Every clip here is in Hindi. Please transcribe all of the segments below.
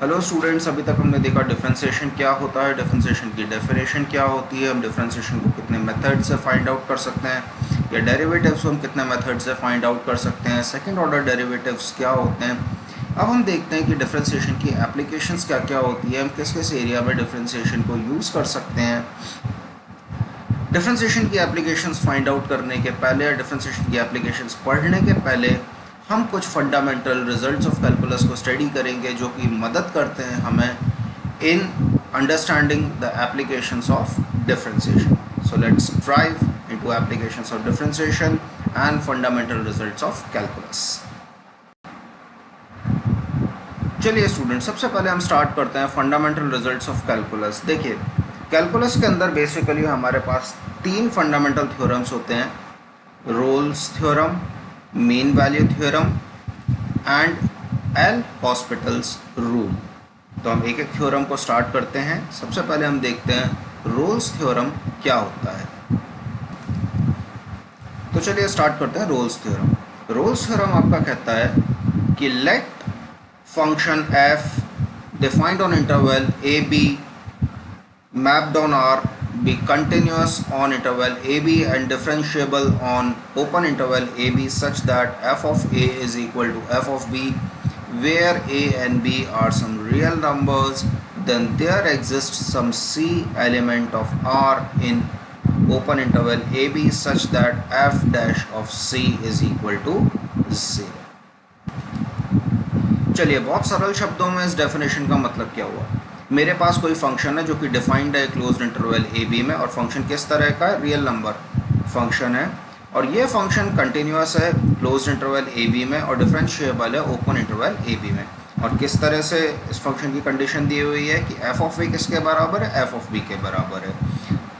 हेलो स्टूडेंट्स, अभी तक हमने देखा डिफरेंशिएशन क्या होता है, डिफरेंशिएशन की डेफिनेशन क्या होती है, हम डिफरेंशिएशन को कितने मेथड से फाइंड आउट कर सकते हैं, या डेरिवेटिव्स को हम कितने मेथड से फाइंड आउट कर सकते हैं, सेकंड ऑर्डर डेरिवेटिव्स क्या होते हैं। अब हम देखते हैं कि डिफरेंशिएशन की एप्लीकेशंस क्या क्या होती है, हम किस किस एरिया में डिफरेंशिएशन को यूज़ कर सकते हैं। डिफरेंशिएशन की एप्लीकेशंस फाइंड आउट करने के पहले, डिफरेंशिएशन की एप्लीकेशंस पढ़ने के पहले हम कुछ फंडामेंटल रिजल्ट्स ऑफ कैलकुलस को स्टडी करेंगे जो कि मदद करते हैं हमें in understanding the applications of differentiation. So let's drive into applications of differentiation and fundamental results of calculus. चलिए स्टूडेंट, सबसे पहले हम स्टार्ट करते हैं फंडामेंटल रिजल्ट्स ऑफ कैलकुलस। देखिए, कैलकुलस के अंदर बेसिकली हमारे पास तीन फंडामेंटल थ्योरम्स होते हैं, Rolle's theorem, mean value theorem and L hospitals rule. तो हम एक एक थ्योरम को स्टार्ट करते हैं। सबसे पहले हम देखते हैं रोल्स थ्योरम क्या होता है। तो चलिए स्टार्ट करते हैं रोल्स थ्योरम। रोल्स थ्योरम आपका कहता है कि let function F defined on interval A B mapped on R be continuous on interval AB and differentiable on open interval AB such that f of A is equal to f of B, where A and B are some real numbers, then there exists some C element of R in open interval AB such that f dash of C is equal to 0। चलिए, बहुत सरल शब्दों में इस डेफिनेशन का मतलब क्या हुआ। मेरे पास कोई फंक्शन है जो कि डिफाइंड है क्लोज्ड इंटरवल ए बी में, और फंक्शन किस तरह का है, रियल नंबर फंक्शन है, और ये फंक्शन कंटिन्यूस है क्लोज्ड इंटरवल ए बी में और डिफरेंशिएबल है ओपन इंटरवल ए बी में। और किस तरह से इस फंक्शन की कंडीशन दी हुई है कि एफ ऑफ ए किसके बराबर है, एफ ऑफ बी के बराबर है।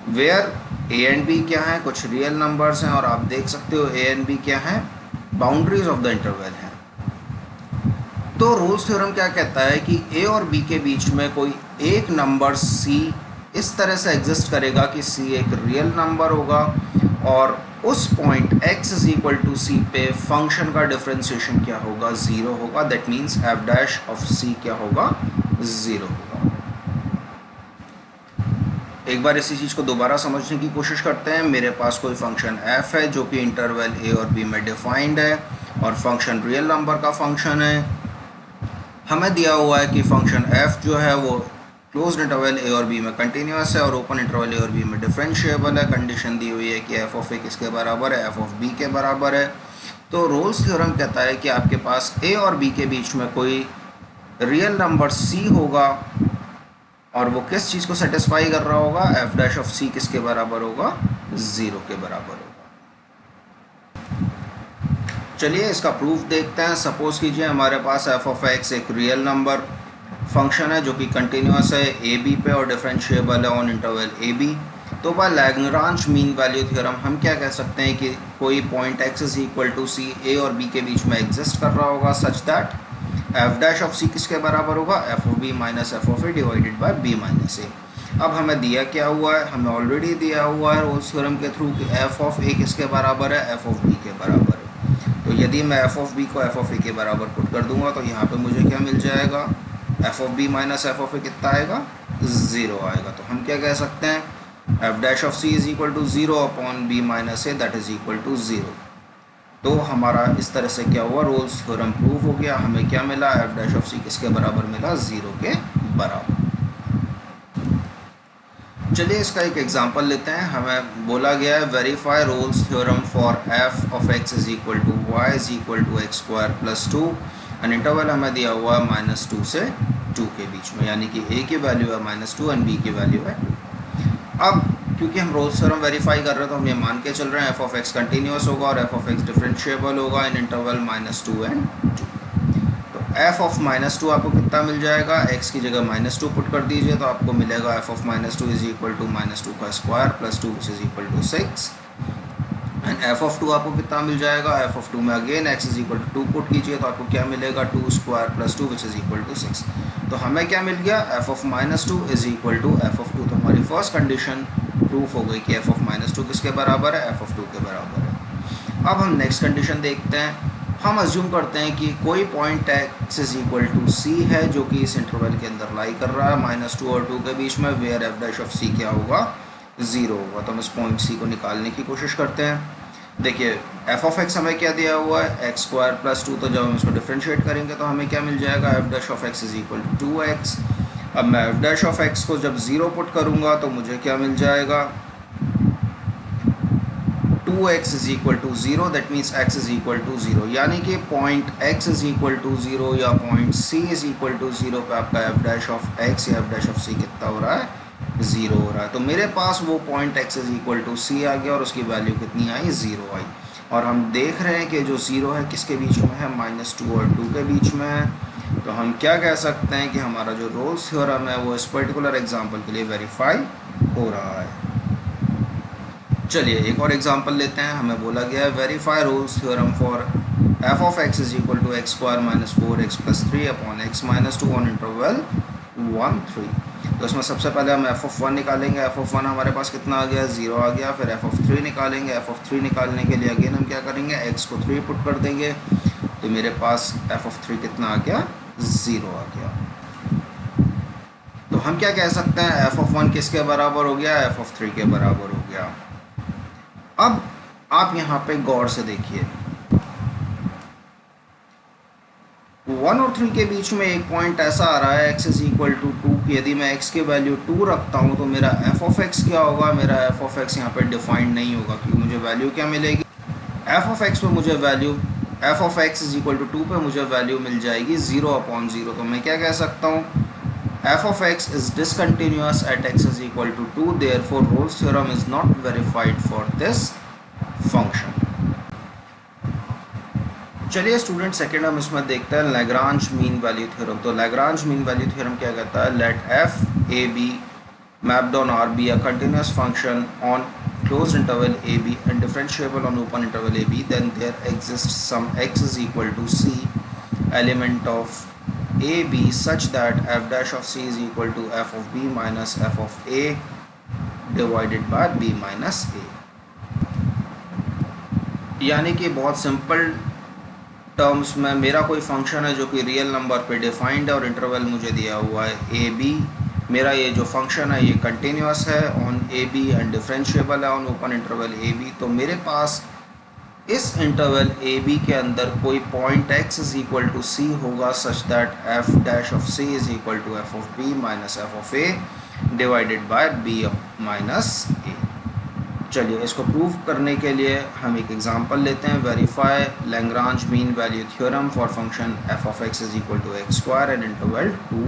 वेयर ए एंड बी क्या है, कुछ रियल नंबर्स हैं, और आप देख सकते हो ए एंड बी क्या है, बाउंड्रीज ऑफ द इंटरवल हैं। तो रोल्स थ्योरम क्या कहता है कि ए और बी के बीच में कोई एक नंबर सी इस तरह से एग्जिस्ट करेगा कि सी एक रियल नंबर होगा, और उस point x is equal to C पे फंक्शन का डिफरेंशिएशन क्या होगा, ज़ीरो होगा। That means F dash of C क्या होगा, ज़ीरो होगा। एक बार इसी चीज़ को दोबारा समझने की कोशिश करते हैं। मेरे पास कोई फंक्शन f है जो कि इंटरवल a और b में डिफाइंड है, और फंक्शन रियल नंबर का फंक्शन है। हमें दिया हुआ है कि फंक्शन f जो है वो क्लोज्ड इंटरवल a और b में कंटिन्यूस है और ओपन इंटरवल a और b में डिफरेंशिएबल है। कंडीशन दी हुई है कि f ऑफ a किसके बराबर है, f ऑफ b के बराबर है। तो रोल्स थ्योरम कहता है कि आपके पास a और b के बीच में कोई रियल नंबर c होगा, और वो किस चीज़ को सेटिस्फाई कर रहा होगा, f डैश ऑफ c किसके बराबर होगा, ज़ीरो के बराबर होगा। चलिए इसका प्रूफ देखते हैं। सपोज कीजिए हमारे पास f ऑफ x एक रियल नंबर फंक्शन है जो कि कंटिन्यूस है ए बी पे और डिफरेंशिएबल है ऑन इंटरवल ए बी। तो by Lagrange mean value theorem हम क्या कह सकते हैं कि कोई point x is equal to C A और b के बीच में एग्जिस्ट कर रहा होगा such that f dash of c किसके बराबर होगा, f of b minus f of a divided by b minus a। अब हमें दिया क्या हुआ है, हमें ऑलरेडी दिया हुआ है रोल्स थ्योरम के थ्रू कि f ऑफ a किसके बराबर है, f ऑफ b के बराबर है। तो यदि मैं f ऑफ b को f ऑफ a के बराबर पुट कर दूंगा तो यहाँ पे मुझे क्या मिल जाएगा, f of b minus f of a कितना आएगा, ज़ीरो आएगा। तो हम क्या कह सकते हैं, f dash of c is equal to zero upon b minus a that is equal to zero. तो हमारा इस तरह से क्या हुआ, रोल्स थ्योरम प्रूव हो गया। हमें क्या मिला, f डैश ऑफ c किसके बराबर मिला, ज़ीरो के बराबर। चलिए इसका एक एग्जांपल लेते हैं। हमें बोला गया है verify Rolle's theorem for f of x is equal to y is equal to X square plus two, and interval हमें दिया हुआ है -2 से 2 के बीच में, यानी कि a की वैल्यू है -2 एंड b की वैल्यू है 2। अब क्योंकि हम रोल्स थ्योरम वेरीफाई कर रहे हैं तो हम ये मान के चल रहे हैं f ऑफ x कंटिन्यूस होगा और f ऑफ x डिफरेंशिएबल होगा इन इंटरवल -2 एंड 2। f ऑफ -2 आपको कितना मिल जाएगा, x की जगह -2 पुट कर दीजिए तो आपको मिलेगा f of -2 is equal to -2 का square plus 2 which is equal to 6, and f of 2 आपको कितना मिल जाएगा, f ऑफ 2 में again x is equal to 2 put कीजिए तो आपको क्या मिलेगा, 2 square plus 2 which is equal to 6। तो हमें क्या मिल गया, f of -2 is equal to f of 2। तो हमारी फर्स्ट कंडीशन प्रूफ हो गई कि f ऑफ -2 किसके बराबर है, f ऑफ 2 के बराबर है। अब हम नेक्स्ट कंडीशन देखते हैं। हम अज्यूम करते हैं कि कोई point x is equal to C है जो कि इस इंटरवल के अंदर लाई कर रहा है -2 और 2 के बीच में, where F dash of C क्या होगा, 0 होगा। तो हम इस पॉइंट सी को निकालने की कोशिश करते हैं। देखिए एफ ऑफ एक्स हमें क्या दिया हुआ है, एक्स स्क्वायर प्लस 2, तो जब हम इसको डिफ्रेंशिएट करेंगे तो हमें क्या मिल जाएगा, F dash of X is equal to 2x। अब मैं एफ डैश ऑफ एक्स को जब 0 पुट करूँगा तो मुझे क्या मिल जाएगा, 2x is equal to 0, that means x is equal to 0, यानी कि point x is equal to 0 या point c is equal to 0 पे आपका एफ डैश ऑफ x या एफ डैश ऑफ c कितना हो रहा है, 0 हो रहा है। तो मेरे पास वो point x is equal to c आ गया और उसकी वैल्यू कितनी आई, 0 आई। और हम देख रहे हैं कि जो 0 है किसके बीच में है, -2 और 2 के बीच में है। तो हम क्या कह सकते हैं कि हमारा जो रोल्स थ्योरम है वो इस पर्टिकुलर एग्जाम्पल के लिए वेरीफाई हो रहा है। चलिए एक और एग्जांपल लेते हैं। हमें बोला गया है verify Rolle's theorem for F of X is equal to X square -4x + 3 upon x - 2 on interval 1 3। तो इसमें सबसे पहले हम एफ ऑफ 1 निकालेंगे। एफ ऑफ 1 हमारे पास कितना आ गया, 0 आ गया। फिर एफ ऑफ 3 निकालेंगे। एफ ऑफ 3 निकालने के लिए अगेन हम क्या करेंगे, x को 3 पुट कर देंगे। तो मेरे पास एफ ऑफ 3 कितना आ गया, 0 आ गया। तो हम क्या कह सकते हैं, एफ ऑफ 1 किसके बराबर हो गया, एफ ऑफ 3 के बराबर हो गया। अब आप यहाँ पे गौर से देखिए, 1 और 3 के बीच में एक पॉइंट ऐसा आ रहा है x इज इक्वल टू 2। यदि मैं x की वैल्यू 2 रखता हूँ तो मेरा f ऑफ x क्या होगा, मेरा f ऑफ x यहाँ पे डिफाइंड नहीं होगा, क्योंकि मुझे वैल्यू क्या मिलेगी, f ऑफ x पे मुझे value, f of x is equal to 2 पे मुझे वैल्यू मिल जाएगी 0/0। तो मैं क्या कह सकता हूँ, f of x is discontinuous at x is equal to 2, therefore Rolle's theorem is not verified for this function। चलिए स्टूडेंट सेकेंड हम इसमें देखते हैं लैग्रांज मीन वैल्यू थ्योरम। तो लैग्रांज मीन वैल्यू थ्योरम क्या कहता है, late f a b mapped on R be a continuous function on closed interval a b and differentiable on open interval a b, then there exists some x is equal to c element of a b such that f dash of c is equal to f of b minus f of a divided by b minus a। यानी कि बहुत सिंपल टर्म्स में मेरा कोई फंक्शन है जो कि रियल नंबर पे डिफाइंड है और इंटरवल मुझे दिया हुआ है ए बी। मेरा ये जो फंक्शन है ये कंटिन्यूस है on A B and differentiable है on open interval A B. तो मेरे पास इस इंटरवल ए बी के अंदर कोई point x is equal to C होगा such that f dash of c is equal to f of b minus f of a divided by b minus a। चलिए इसको प्रूव करने के लिए हम एक एग्जांपल लेते हैं, verify Lagrange mean value theorem for function f of x is equal to X square and interval 2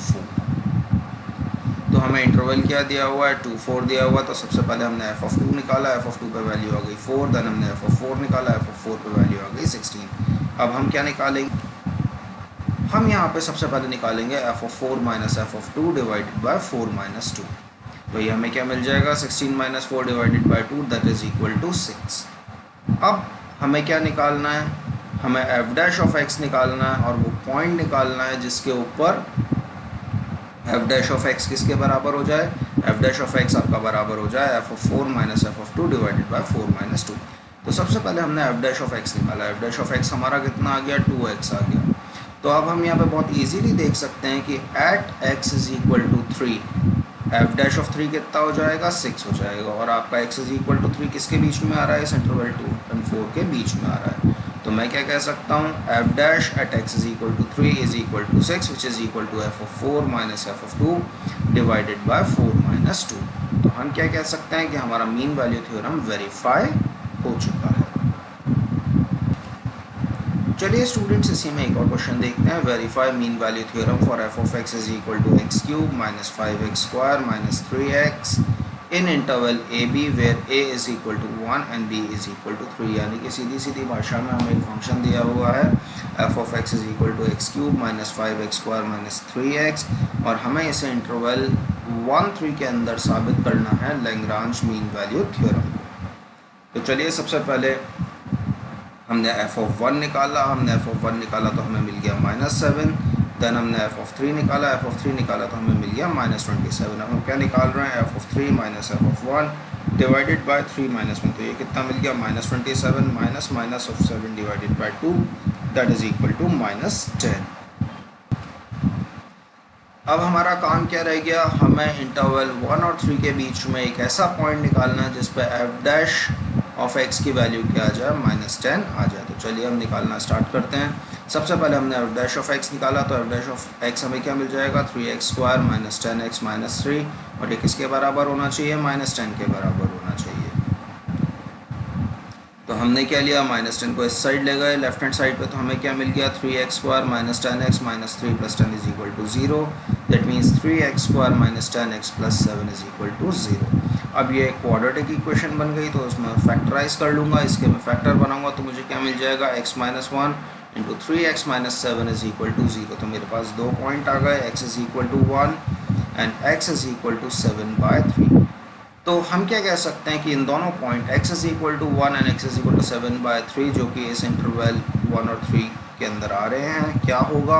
4। तो हमें इंटरवल क्या दिया हुआ है, 2 4 दिया हुआ। तो सबसे पहले हमने f ऑफ 2 निकाला, f ऑफ 2 पे वैल्यू आ गई 4, देन हमने f ऑफ 4 निकाला, f ऑफ 4 पे वैल्यू आ गई 16। अब हम क्या निकालेंगे, हम यहाँ पे सबसे पहले निकालेंगे f of 4 minus f of 2 divided by 4 minus 2। तो ये हमें क्या मिल जाएगा, 16 minus 4 divided by 2 that is equal to 6। अब हमें क्या निकालना है, हमें f डैश ऑफ x निकालना है और वो पॉइंट निकालना है जिसके ऊपर f डैश ऑफ x किसके बराबर हो जाए, f डैश ऑफ x आपका बराबर हो जाए f of 4 minus f of 2 divided by 4 minus 2। तो सबसे पहले हमने f डैश ऑफ x निकाला, f डैश ऑफ x हमारा कितना आ गया, 2x आ गया। तो अब हम यहाँ पे बहुत इजीली देख सकते हैं कि at x is equal to 3 f dash of 3 कितना हो जाएगा, 6 हो जाएगा। और आपका x इज इक्वल टू 3 किसके बीच में आ रहा है, इस इंटरवल 2 और 4 के बीच में आ रहा है। तो मैं क्या कह सकता हूँ, f dash at x is equal to 3 is equal to 6 which is equal to f of 4 minus f of 2 divided by 4 minus 2। तो हम क्या कह सकते हैं कि हमारा मीन वैल्यू थ्योरम वेरीफाई हो चुका है। चलिए स्टूडेंट्स इसी में एक और क्वेश्चन देखते हैं, verify mean value theorem for f of x is equal to X cube minus 5x square minus 3x in interval A B where a is equal to 1 and b is equal to 3। यानी कि सीधी सीधी भाषा में हमें एक फंक्शन दिया हुआ है f of x is equal to X cube minus 5x square minus 3x और हमें इसे इंटरवल 1 3 के अंदर साबित करना है लैग्रांज मीन वैल्यू थ्योरम को। तो चलिए सबसे पहले हमने f ऑफ 1 निकाला, तो हमें मिल गया -7। देन हमने f ऑफ 3 निकाला, तो हमें मिल गया -27। अब हम क्या निकाल रहे हैं, f of 3 minus f of 1 divided by 3 minus 1, तो ये कितना मिल गया -27 minus minus of 7 divided by 2 that is equal to -10। अब हमारा काम क्या रह गया, हमें इंटरवल 1 और 3 के बीच में एक ऐसा पॉइंट निकालना है जिस पे एफ डैश ऑफ एक्स की वैल्यू क्या आ जाए -10 आ जाए। तो चलिए हम निकालना स्टार्ट करते हैं। सबसे पहले हमने एफ डैश ऑफ एक्स निकाला, तो एफ डैश ऑफ एक्स हमें क्या मिल जाएगा 3x² माइनस 10x माइनस 3, और ये किसके बराबर होना चाहिए -10 के बराबर होना चाहिए। तो हमने क्या लिया -10 को इस साइड ले गए लेफ्ट हैंड साइड पे, तो हमें क्या मिल गया 3x² minus 10x minus 3 plus 10 is equal to 0। That means 3x² minus 10x plus 7 is equal to 0। अब ये एक क्वाड्रेटिक इक्वेशन बन गई, तो उसमें फैक्टराइज कर लूँगा, इसके मैं फैक्टर बनाऊँगा तो मुझे क्या मिल जाएगा x minus 1 into 3x minus 7 is equal to 0। तो मेरे पास दो पॉइंट आ गए, x is equal to 1 and x is equal to 7/3। तो हम क्या कह सकते हैं कि इन दोनों point x is equal to 1 and x is equal to 7/3 जो कि इस इंटरवल 1 और 3 के अंदर आ रहे हैं, क्या होगा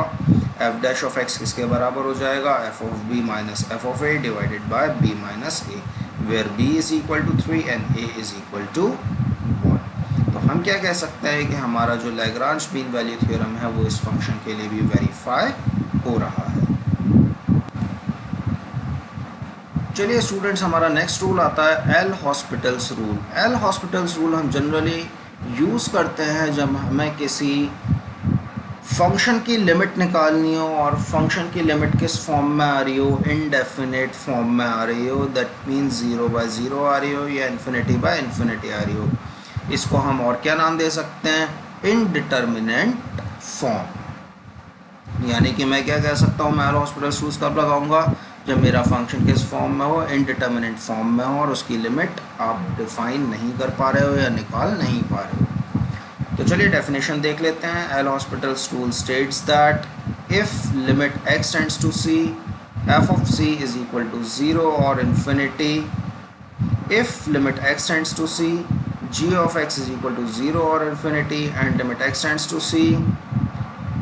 एफ डैश ऑफ x किसके बराबर हो जाएगा f of b minus f of a divided by b minus a, where b is equal to 3 and a is equal to 1। तो हम क्या कह सकते हैं कि हमारा जो लैग्रांज मीन वैल्यू थ्योरम है वो इस फंक्शन के लिए भी वेरीफाई हो रहा है। चलिए स्टूडेंट्स, हमारा नेक्स्ट रूल आता है L hospitals rule. L hospitals rule हम जनरली यूज़ करते हैं जब हमें किसी फंक्शन की लिमिट निकालनी हो, और फंक्शन की लिमिट किस फॉर्म में आ रही हो, इनडेफिनेट फॉर्म में आ रही हो, दैट मीन्स 0/0 आ रही हो या इन्फिनिटी आ रही हो। इसको हम और क्या नाम दे सकते हैं, इनडिटर्मिनेंट फॉर्म। यानी कि मैं क्या कह सकता हूँ, मैं एल हॉस्पिटल्स रूल्स कब लगाऊंगा, जब मेरा फंक्शन किस फॉर्म में हो, इनडिटर्मिनेंट फॉर्म में हो, और उसकी लिमिट आप डिफाइन नहीं कर पा रहे हो या निकाल नहीं पा रहे हो। तो चलिए डेफिनेशन देख लेते हैं। L hospitals rule states that if limit x tends to c f of c is equal to 0 और infinity, if limit x tends to c g of x is equal to 0 और infinity, and limit x tends to c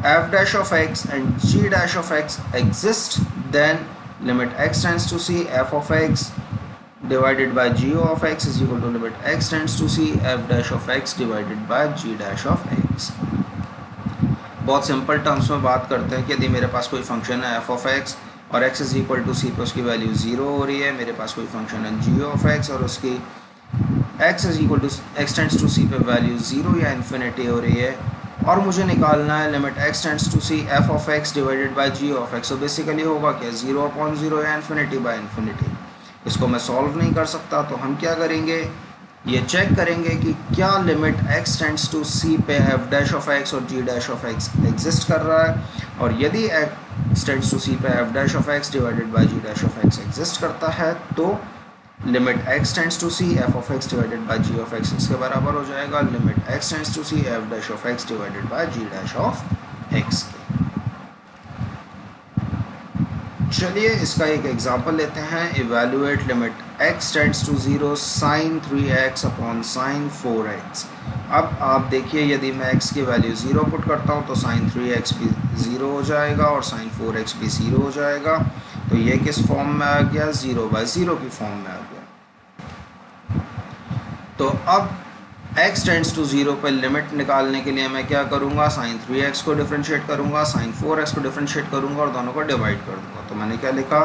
f dash of x and g dash of x exist, then limit x tends to c f of x divided by g of x is equal to limit x tends to c f dash of x divided by g dash of x। बहुत सिंपल टर्म्स में बात करते हैं कि यदि मेरे पास कोई फंक्शन है f of x और x is equal to c पे उसकी वैल्यू 0 हो रही है, मेरे पास कोई फंक्शन है g of x और उसकी x is equal to x tends to c पे वैल्यू 0 या इन्फिनिटी हो रही है, और मुझे निकालना है limit x tends to c f of x divided by g of x। तो बेसिकली होगा क्या 0/0 या इन्फिनिटी। इसको मैं सॉल्व नहीं कर सकता, तो हम क्या करेंगे, ये चेक करेंगे कि क्या limit x tends to c पे f डैश ऑफ x और g dash of x exist कर रहा है, और यदि x टेंड्स टू c पे f dash of x divided by g dash of x exist करता है, तो limit x tends to c f of x divided by g of x इसके बराबर हो जाएगा limit x tends to c f dash of x divided by g dash of x के। चलिए इसका एक एग्जांपल लेते हैं। Evaluate limit x tends to 0 sin 3x upon sin 4x। अब आप देखिए, यदि मैं x की वैल्यू 0 पुट करता हूँ तो sin 3x भी 0 हो जाएगा और sin 4x भी 0 हो जाएगा। तो ये किस फॉर्म में आ गया, 0/0 की फॉर्म में आ गया। तो अब x टेंड्स टू 0 पर लिमिट निकालने के लिए मैं क्या करूँगा, sin 3x को डिफरेंशिएट करूँगा, sin 4x को डिफरेंशिएट करूँगा और दोनों को डिवाइड कर दूँगा। तो मैंने क्या लिखा,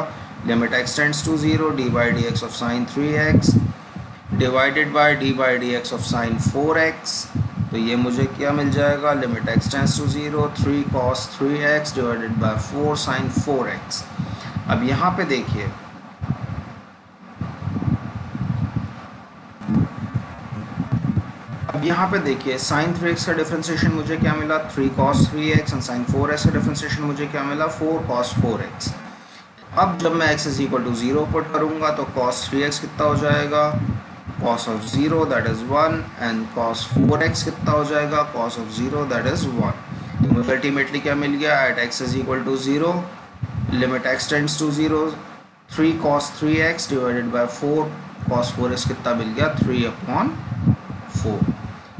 limit x tends to 0 d/dx of sin 3x divided by d/dx of sin 4x। तो ये मुझे क्या मिल जाएगा, limit x tends to 0 3 cos 3x divided by 4 sin 4x। अब यहाँ पे देखिए, sin 3x का डिफरेंशिएशन मुझे क्या मिला, 3 cos 3x, and sin 4x का डिफरेंशिएशन मुझे क्या मिला, 4 cos 4x। अब जब मैं x is equal to 0 put करूँगा तो cos 3x कितना हो जाएगा, cos of 0 that is 1, and cos 4x कितना हो जाएगा, cos ऑफ 0 दैट इज़ 1। तो मुझे अल्टीमेटली क्या मिल गया, at x is equal to 0 limit x tends to 0 3 cos 3x divided by 4 cos 4x कितना मिल गया, 3/4।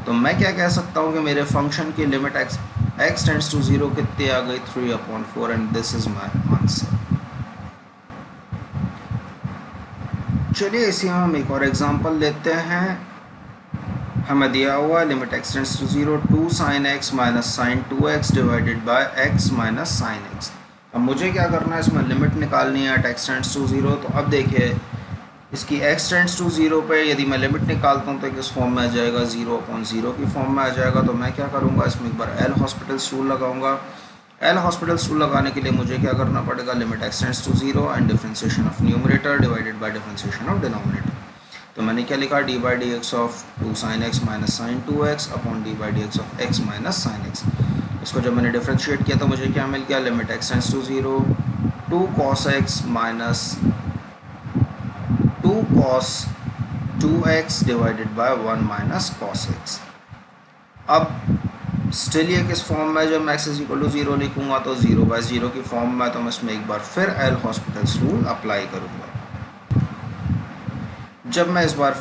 तो मैं क्या कह सकता हूँ कि मेरे फंक्शन की लिमिट x टेंड्स टू 0 कितनी आ गई, 3/4, and this is my answer. चलिए इसी में हम एक और एग्जांपल लेते हैं। हमें दिया हुआ limit x tends to 0 2 sin x minus sine 2x divided by x minus sine x। अब मुझे क्या करना है, इसमें लिमिट निकालनी है at x टेंड्स टू 0। तो अब देखिए इसकी x टेंड्स टू 0 पे यदि मैं लिमिट निकालता हूँ तो किस फॉर्म में आ जाएगा, 0/0 की फॉर्म में आ जाएगा। तो मैं क्या करूँगा, इसमें एक बार एल हॉस्पिटल्स रूल लगाऊंगा। एल हॉस्पिटल्स रूल लगाने के लिए मुझे क्या करना पड़ेगा, limit x tends to 0 and differentiation of numerator divided by differentiation of denominator. तो मैंने क्या लिखा, d by d x of 2 sin x minus sine 2x upon d by d x of x minus sine x। इसको जब मैंने डिफ्रेंशिएट किया तो मुझे क्या मिल गया, limit x tends to 0 2 cos x minus 2 cos 2x divided by 1 minus cos x। अब स्टिल ये किस फॉर्म में, जब मैं x इज इक्वल टू 0 लिखूंगा तो 0/0 की फॉर्म में। तो मैं इसमें एक बार फिर एल हॉस्पिटल्स रूल अप्लाई करूँगा। जब मैं इस बार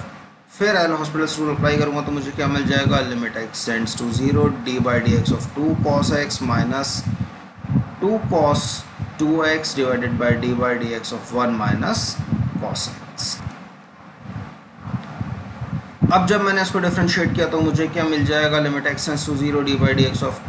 फिर एल हॉस्पिटल्स रूल अप्लाई करूँगा तो मुझे क्या मिल जाएगा, limit x tends to 0 d by d x of 2 cos x minus 2 cos 2x divided by d x of 1 minus cos x। अब जब मैंने इसको डिफरेंशिएट किया तो मुझे क्या मिल जाएगा, limit x tends to 0 d by d x of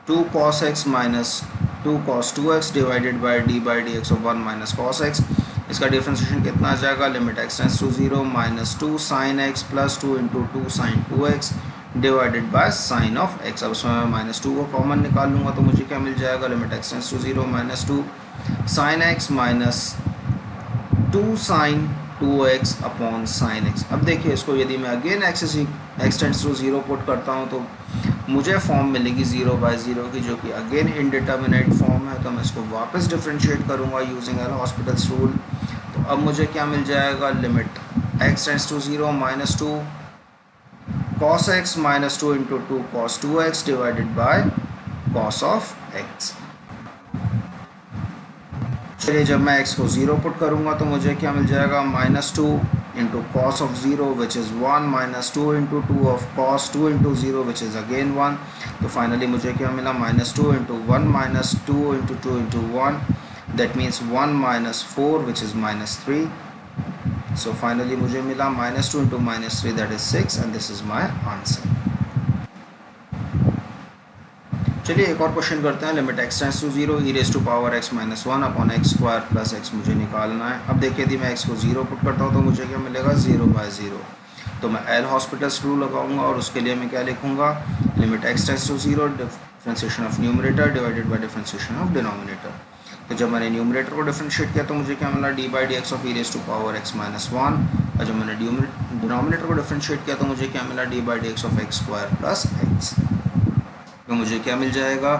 2 cos x minus 2 cos 2x divided by d x of 1 minus cos x। इसका डिफरेंशिएशन कितना आ जाएगा, limit x tends to 0 minus 2 sin x plus 2 into 2 sin 2x divided by sine of x। अब उसमें मैं माइनस 2 को कॉमन निकाल लूँगा तो मुझे क्या मिल जाएगा, limit x tends to 0 minus 2 sin x minus 2 sin 2x upon sine x। अब देखिए इसको यदि मैं again x tends to 0 put करता हूँ तो मुझे फॉर्म मिलेगी 0/0 की, जो कि अगेन इनडिटर्मिनेट फॉर्म है। तो मैं इसको वापस डिफरेंशिएट करूँगा यूजिंग एल हॉस्पिटल्स रूल। तो अब मुझे क्या मिल जाएगा, limit x tends to 0 minus 2 cos x minus 2 into 2 cos 2x divided by cos of x। चलिए जब मैं x को 0 पुट करूँगा तो मुझे क्या मिल जाएगा, minus 2 into cos of 0 which is 1 minus 2 into 2 of cos 2 into 0 which is again 1। तो फाइनली मुझे क्या मिला, minus 2 into 1 minus 2 into 2 into 1 that means 1 minus 4 which is minus 3। So finally मुझे मिला minus 2 into minus 3 that is 6 and this is my answer. चलिए एक और क्वेश्चन करते हैं। Limit x tends to 0 e raise to power x minus 1 upon x square plus x मुझे निकालना है। अब देखिए यदि मैं x को 0 पुट करता हूँ तो मुझे क्या मिलेगा, 0/0। तो मैं एल हॉस्पिटल्स रूल लगाऊंगा और उसके लिए मैं क्या लिखूंगा, limit x tends to 0 differentiation of numerator divided by differentiation of denominator. तो जब मैंने न्यूमरेटर को डिफरेंशिएट किया तो मुझे क्या मिला, d by d x of e raise to power x minus 1। और जब मैंने डिनोमिनेटर को डिफरेंशिएट किया तो मुझे क्या मिला, d by d x of x square plus x. तो मुझे क्या मिल जाएगा,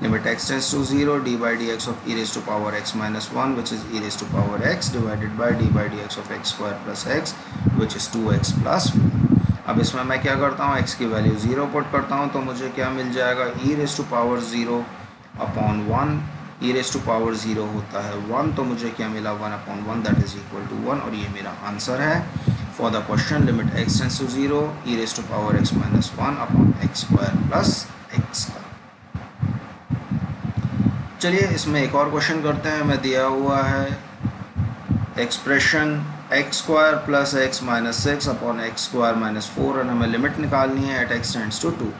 limit x tends to 0 d by d x of e raise to power x minus 1 which is e raise to power x divided by d x of x square plus x which is 2x plus 1। अब इसमें मैं क्या करता हूँ, x की वैल्यू 0 पुट करता हूँ तो मुझे क्या मिल जाएगा, E raise to power 0 upon 1। E raise to power 0 होता है 1, तो मुझे क्या मिला, 1/1 दैट इज़ इक्वल टू 1। और ये मेरा आंसर है for the question limit x tends to 0 e raise to power x minus 1 upon x square plus x का। चलिए इसमें एक और क्वेश्चन करते हैं। हमें दिया हुआ है expression x square plus x minus 6 upon x squared minus 4 और हमें लिमिट निकालनी है एट x टेंड्स टू 2।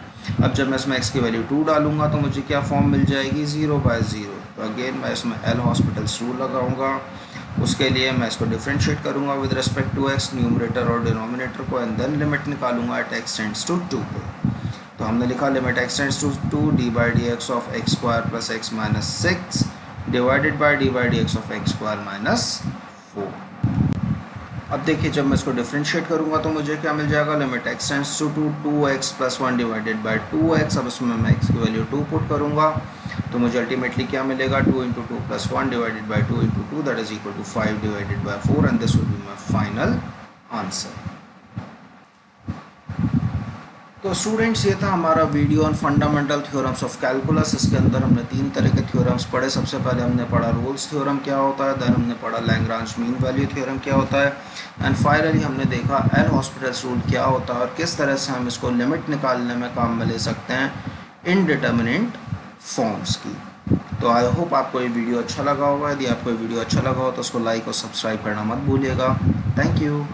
अब जब मैं इसमें x की वैल्यू 2 डालूंगा तो मुझे क्या फॉर्म मिल जाएगी, 0/0। तो अगेन मैं इसमें एल हॉस्पिटल्स रूल लगाऊंगा। उसके लिए मैं इसको डिफरेंशिएट करूंगा with respect to x, numerator और डिनोमिनेटर को, एंड देन लिमिट निकालूंगा एट x टेंड्स टू 2 पे। तो हमने लिखा limit x tends to 2 d by d x of x square plus x minus 6 divided by d x of x squared minus 4। अब देखिए जब मैं इसको डिफरेंशिएट करूंगा तो मुझे क्या मिल जाएगा, limit x tends to 2 2x plus 1 divided by 2x। अब इसमें मैं x की वैल्यू 2 पुट करूंगा तो मुझे अल्टीमेटली क्या मिलेगा, 2 into 2 plus 1 divided by 2 into 2 that is equal to 5 divided by 4 and this will be my final answer. तो स्टूडेंट्स ये था हमारा video on fundamental theorems of calculus. इसके अंदर हमने 3 तरह के थ्योरम्स पढ़े। सबसे पहले हमने पढ़ा रोल्स थ्योरम क्या होता है, देन हमने पढ़ा लैग्रांज मीन वैल्यू थ्योरम क्या होता है, एंड फाइनली हमने देखा एल हॉस्पिटल्स रूल क्या होता है और किस तरह से हम इसको लिमिट निकालने में काम में ले सकते हैं इनडिटर्मिनेट फॉर्म्स की। तो आई होप आपको ये वीडियो अच्छा लगा होगा। यदि आपको ये वीडियो अच्छा लगा हो तो उसको लाइक और सब्सक्राइब करना मत भूलिएगा। Thank you.